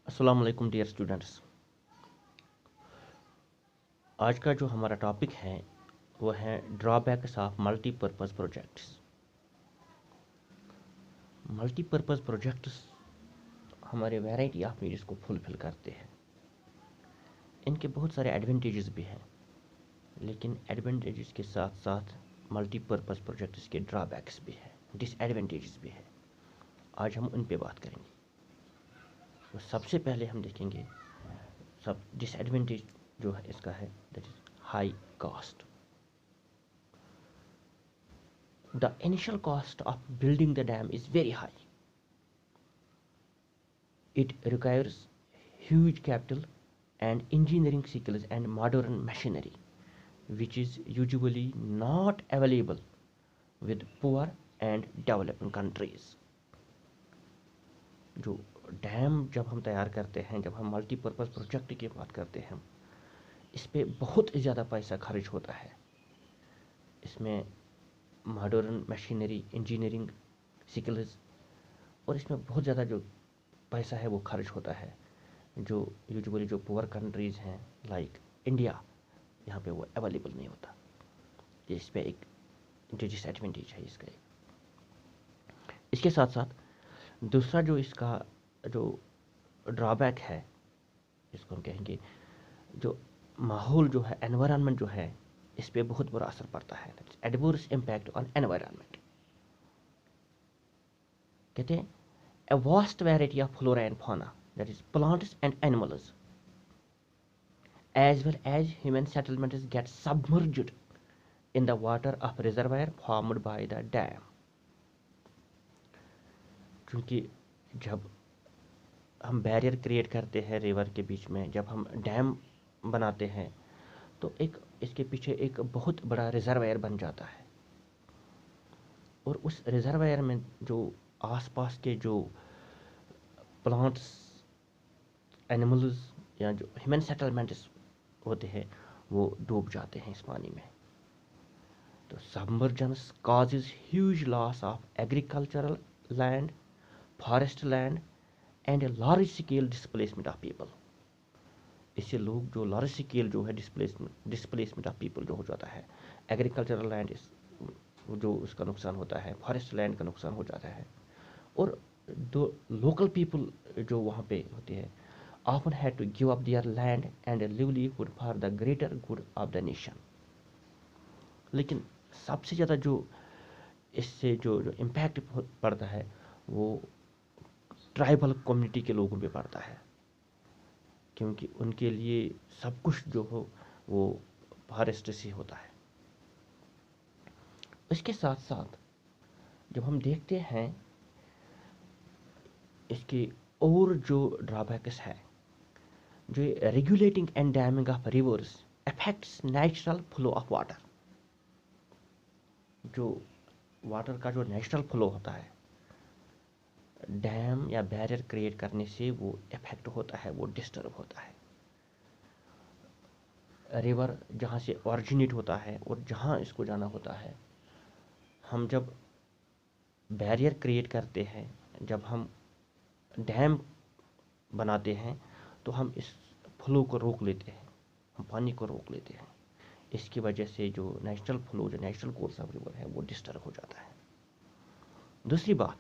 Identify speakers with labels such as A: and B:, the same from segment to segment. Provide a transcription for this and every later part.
A: अस्सलाम वालेकुम dear students. आज का जो हमारा टॉपिक है वो है drawbacks of multipurpose projects. Multipurpose projects हमारे वैरायटी ऑफ नीड्स को फुलफिल करते हैं। इनके बहुत सारे एडवांटेजेस भी हैं, लेकिन एडवांटेजेस के साथ साथ मल्टीपर्पज़ प्रोजेक्ट्स के ड्रॉबैक्स भी हैं, डिसएडवांटेजेस भी हैं। आज हम उन पे बात करेंगे। तो सबसे पहले हम देखेंगे सब डिसएडवांटेज जो है इसका है, that is high cost. The initial cost of building the dam is very high. It requires huge capital and engineering skills and modern machinery, which is usually not available with poor and developing countries. जो dam जब हम तैयार करते हैं, जब हम multipurpose project की बात करते हैं, इस पर बहुत ज़्यादा पैसा खर्च होता है। इसमें मॉडर्न मशीनरी, इंजीनियरिंग स्किल्स, और इसमें बहुत ज़्यादा जो पैसा है वो खर्च होता है, जो यूजुअली जो पुअर कंट्रीज़ हैं लाइक इंडिया, यहाँ पे वो अवेलेबल नहीं होता। इस पे एक जो डिसएडवांटेज है इसका इसके साथ साथ दूसरा जो इसका जो ड्रॉबैक है, इसको हम कहेंगे जो माहौल जो है, एनवायरनमेंट जो है, इस पर बहुत बुरा असर पड़ता है। Adverse impact on environment. कहते हैं a vast variety of flora and fauna, that is plants and animals, as well as human settlements get submerged in the water of reservoir formed by the dam. क्योंकि जब हम barrier create करते हैं river के बीच में, जब हम dam बनाते हैं, तो एक इसके पीछे एक बहुत बड़ा रिजर्वायर बन जाता है, और उस रिजर्वायर में जो आसपास के जो प्लांट्स, एनिमल्स या जो ह्यूमन सेटलमेंट्स होते हैं वो डूब जाते हैं इस पानी में। तो submergence causes huge loss of agricultural land, forest land and large scale displacement of people. इससे लोग जो लार्ज स्केल जो है डिस्प्लेसमेंट ऑफ पीपल जो हो जाता है, एग्रीकल्चरल लैंड जो उसका नुकसान होता है, फॉरेस्ट लैंड का नुकसान हो जाता है, और दो लोकल पीपल जो वहाँ पे होते हैं often had to give up their land and livelihood for the greater good of the nation. लेकिन सबसे ज़्यादा जो इससे जो इम्पैक्ट पड़ता है वो ट्राइबल कम्युनिटी के लोगों पे पड़ता है, क्योंकि उनके लिए सब कुछ जो हो वो फॉरेस्ट से होता है। इसके साथ साथ जब हम देखते हैं इसके और जो ड्रॉबैक्स है, जो regulating and damming of reverse affects natural flow of water. जो वाटर का जो नेचुरल फ्लो होता है, डैम या बैरियर क्रिएट करने से वो इफेक्ट होता है, वो डिस्टर्ब होता है। रिवर जहाँ से ऑरिजिनेट होता है और जहाँ इसको जाना होता है, हम जब बैरियर क्रिएट करते हैं, जब हम डैम बनाते हैं, तो हम इस फ्लो को रोक लेते हैं, हम पानी को रोक लेते हैं। इसकी वजह से जो नेचुरल फ्लो, जो नेचुरल कोर्स ऑफ रिवर है वो डिस्टर्ब हो जाता है। दूसरी बात,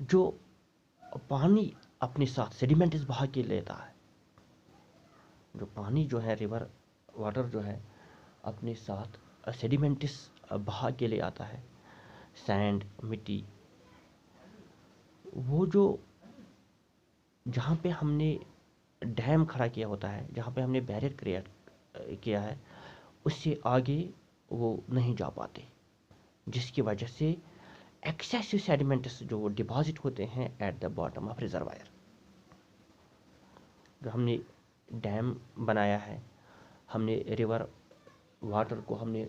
A: जो पानी अपने साथ सेडिमेंट्स बहा के लेता है, जो पानी जो है रिवर वाटर जो है अपने साथ सेडिमेंट्स बहा के ले आता है, सैंड, मिट्टी, वो जो जहाँ पे हमने डैम खड़ा किया होता है, जहाँ पे हमने बैरियर क्रिएट किया है, उससे आगे वो नहीं जा पाते, जिसकी वजह से एक्सेसिव सेडिमेंट्स जो डिपॉजिट होते हैं at the bottom of reservoir. जो हमने डैम बनाया है, हमने रिवर वाटर को हमने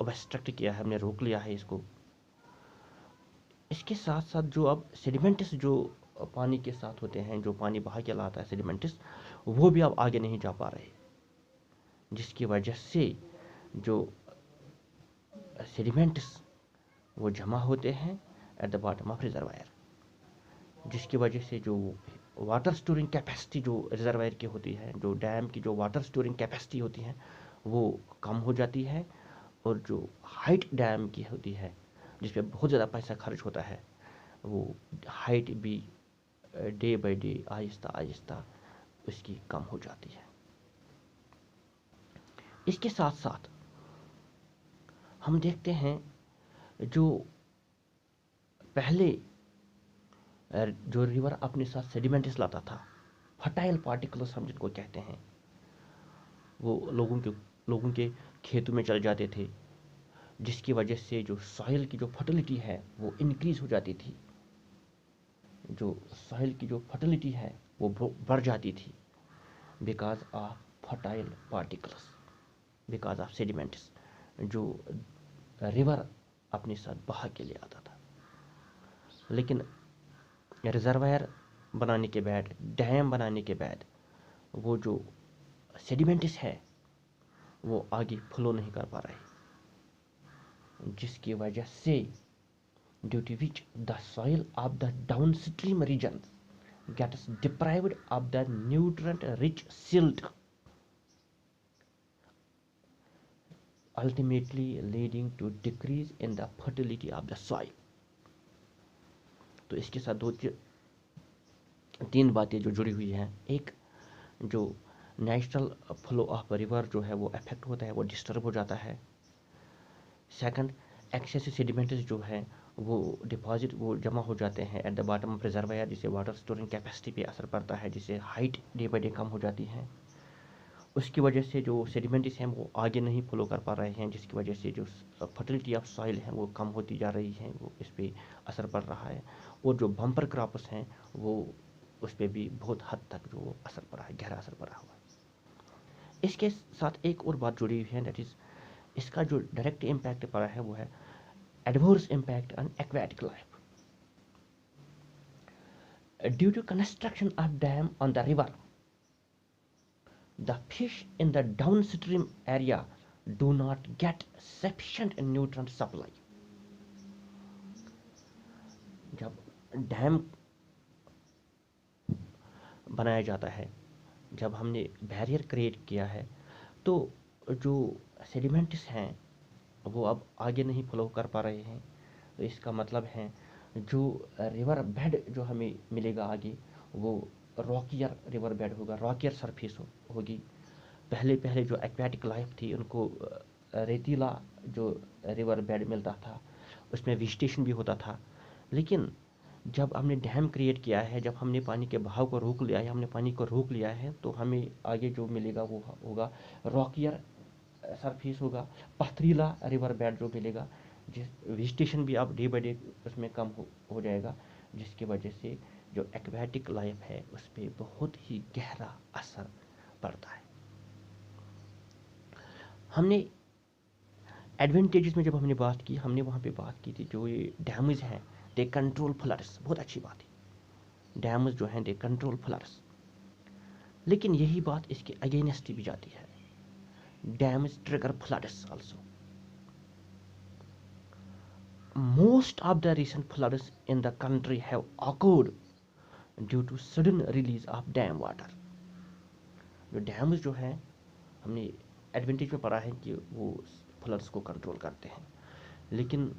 A: ऑब्स्ट्रक्ट किया है, हमने रोक लिया है इसको। इसके साथ साथ जो अब सेडिमेंट्स जो पानी के साथ होते हैं, जो पानी बहा के लाता है सेडिमेंट्स, वो भी अब आगे नहीं जा पा रहे, जिसकी वजह से जो सेडिमेंट्स वो जमा होते हैं at the bottom of reservoir, जिसकी वजह से जो वाटर स्टोरिंग कैपेसिटी जो रिजर्वायर की होती है, जो डैम की जो वाटर स्टोरिंग कैपेसिटी होती है, वो कम हो जाती है। और जो हाइट डैम की होती है, जिस पे बहुत ज़्यादा पैसा खर्च होता है, वो हाइट भी day by day Aahista Aahista उसकी कम हो जाती है। इसके साथ साथ हम देखते हैं जो पहले जो रिवर अपने साथ सेडिमेंट्स लाता था, फर्टाइल पार्टिकल्स हम जिनको कहते हैं, वो लोगों के खेतों में चल जाते थे, जिसकी वजह से जो सॉइल की जो फर्टिलिटी है वो इंक्रीज हो जाती थी। जो सॉइल की जो फर्टिलिटी है वो बढ़ जाती थी, because of fertile particles, because of sediments जो रिवर अपने साथ बहा के ले आता था। लेकिन रिजर्वायर बनाने के बाद, डैम बनाने के बाद, वो जो सेडिमेंट्स है वो आगे फ्लो नहीं कर पा रहे, जिसकी वजह से due to which the soil of the downstream regions gets deprived of the nutrient rich silt, ultimately leading to decrease in the fertility of the soil। तो इसके साथ तीन बातें जो जुड़ी हुई हैं। एक, जो नेचुरल फ्लो ऑफ रिवर जो है वो अफेक्ट होता है, वो डिस्टर्ब हो जाता है। सेकंड, एक्सेसिव सेडिमेंट्स जो है वो डिपॉजिट वो जमा हो जाते हैं at the bottom of reservoir, जिससे वाटर स्टोरिंग कैपेसिटी पे असर पड़ता है, जिससे हाइट डे बाई डे कम हो जाती है। उसकी वजह से जो सेडिमेंट्स हैं वो आगे नहीं फ्लो कर पा रहे हैं, जिसकी वजह से जो फर्टिलिटी ऑफ सॉइल है वो कम होती जा रही है, वो इस पर असर पड़ रहा है। और जो बम्पर क्रॉप्स हैं वो उस पर भी बहुत हद तक जो असर पड़ा है, गहरा असर पड़ा हुआ है। इसके साथ एक और बात जुड़ी हुई है, दैट इज़ इसका जो डायरेक्ट इम्पैक्ट पड़ा है वो है adverse impact on aquatic life. Due to construction of dam on the river, the fish in the downstream area do not get sufficient nutrient supply. जब डैम बनाया जाता है, जब हमने बैरियर क्रिएट किया है, तो जो सेडिमेंट्स हैं वो अब आगे नहीं फ्लो कर पा रहे हैं। तो इसका मतलब है जो रिवर बेड जो हमें मिलेगा आगे, वो रॉकियर रिवर बेड होगा, रॉकियर सरफेस होगी। पहले पहले जो एक्वेटिक लाइफ थी उनको रेतीला जो रिवर बेड मिलता था, उसमें वेजिटेशन भी होता था। लेकिन जब हमने डैम क्रिएट किया है, जब हमने पानी के बहाव को रोक लिया है, हमने पानी को रोक लिया है, तो हमें आगे जो मिलेगा वो होगा रॉकियर सरफेस होगा, पथरीला रिवर बेड जो मिलेगा, जिस वेजिटेशन भी अब डे बाई डे उसमें कम हो जाएगा, जिसकी वजह से जो एक्वेटिक लाइफ है उस पर बहुत ही गहरा असर पड़ता है। हमने एडवांटेजेस में जब हमने बात की, हमने वहाँ पे बात की थी जो ये डैमेज हैं दे कंट्रोल फ्लड्स, बहुत अच्छी बात है, डैमेज जो हैं दे कंट्रोल फ्लड्स। लेकिन यही बात इसके अगेंस्ट भी जाती है, damage trigger floods also. Most of the recent floods in the country have occurred due to sudden release of dam water। जो डैम्स जो हैं, हमने एडवांटेज में पढ़ा है कि वो फ्लड्स को कंट्रोल करते हैं, लेकिन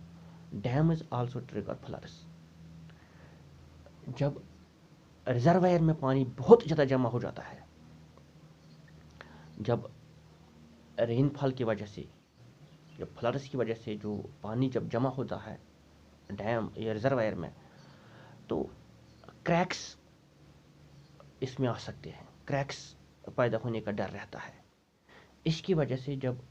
A: डैम्स आल्सो ट्रिगर फ्लड्स। जब रिजर्वायर में पानी बहुत ज़्यादा जमा हो जाता है, जब रेनफॉल की वजह से, जब फ्लड्स की वजह से जो पानी जब जमा होता है डैम या रिजर्वायर में, तो क्रैक्स इसमें आ सकते हैं, क्रैक्स पैदा होने का डर रहता है। इसकी वजह से जब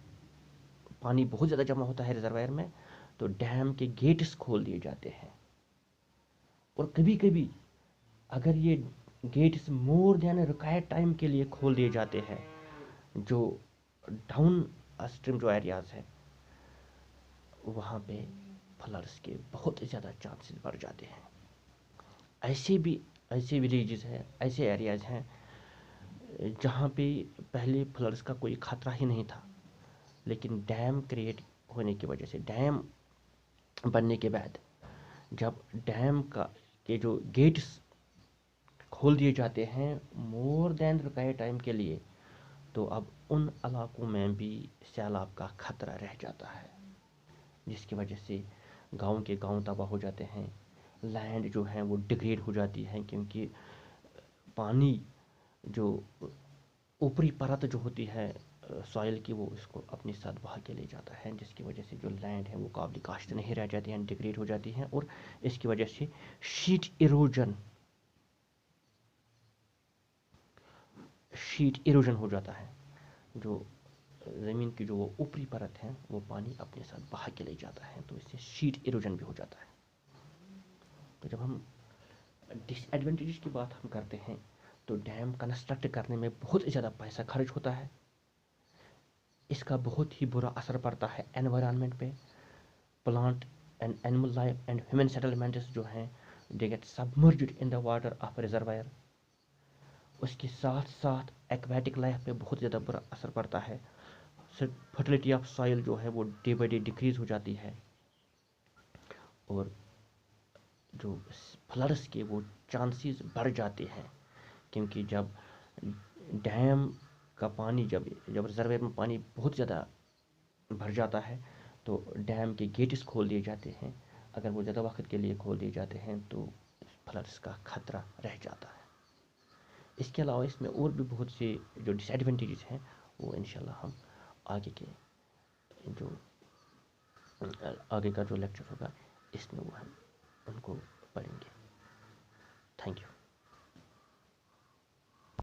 A: पानी बहुत ज़्यादा जमा होता है रिजर्वायर में, तो डैम के गेट्स खोल दिए जाते हैं। और कभी कभी अगर ये gets more than required time के लिए खोल दिए जाते हैं, जो डाउन स्ट्रीम जो एरियाज हैं वहाँ पे फ्लड्स के बहुत ज़्यादा चांसेस बढ़ जाते हैं। ऐसे विलेजेस हैं, ऐसे एरियाज हैं जहाँ पे पहले फ्लड्स का कोई ख़तरा ही नहीं था, लेकिन डैम क्रिएट होने की वजह से, डैम बनने के बाद, जब डैम का के जो गेट्स खोल दिए जाते हैं मोर देन रिक्वायर्ड टाइम के लिए, तो अब उन इलाकों में भी सैलाब का खतरा रह जाता है, जिसकी वजह से गांव के गांव तबाह हो जाते हैं। लैंड जो है वो डिग्रेड हो जाती है, क्योंकि पानी जो ऊपरी परत जो होती है सॉइल की, वो इसको अपने साथ बहा के ले जाता है, जिसकी वजह से जो लैंड है वो काबिल काश्त नहीं रह जाती है, डिग्रेड हो जाती है। और इसकी वजह से शीट इरोजन हो जाता है। जो ज़मीन की जो वो ऊपरी परत है वो पानी अपने साथ बहा के ले जाता है, तो इससे शीट इरोजन भी हो जाता है। तो जब हम डिसएडवांटेजेस की बात हम करते हैं, तो डैम कंस्ट्रक्ट करने में बहुत ज़्यादा पैसा खर्च होता है। इसका बहुत ही बुरा असर पड़ता है एनवायरनमेंट पे। Plant and animal life and human settlements जो हैं, they get submerged in the water of reservoir. उसके साथ साथ एक्वेटिक लाइफ पे बहुत ज़्यादा बुरा असर पड़ता है। फर्टिलिटी ऑफ सॉइल जो है वो डे बाई डे डिक्रीज़ हो जाती है, और जो फ्लड्स के वो चांसेस बढ़ जाते हैं, क्योंकि जब डैम का पानी जब जब रिजर्वायर में पानी बहुत ज़्यादा भर जाता है, तो डैम के गेट्स खोल दिए जाते हैं। अगर वो ज़्यादा वक्त के लिए खोल दिए जाते हैं तो फ्लड्स का खतरा रह जाता है। इसके अलावा इसमें और भी बहुत से जो डिसएडवांटेजेस हैं, वो इंशाल्लाह हम आगे के जो आगे का जो लेक्चर होगा इसमें वो हम उनको पढ़ेंगे। Thank you.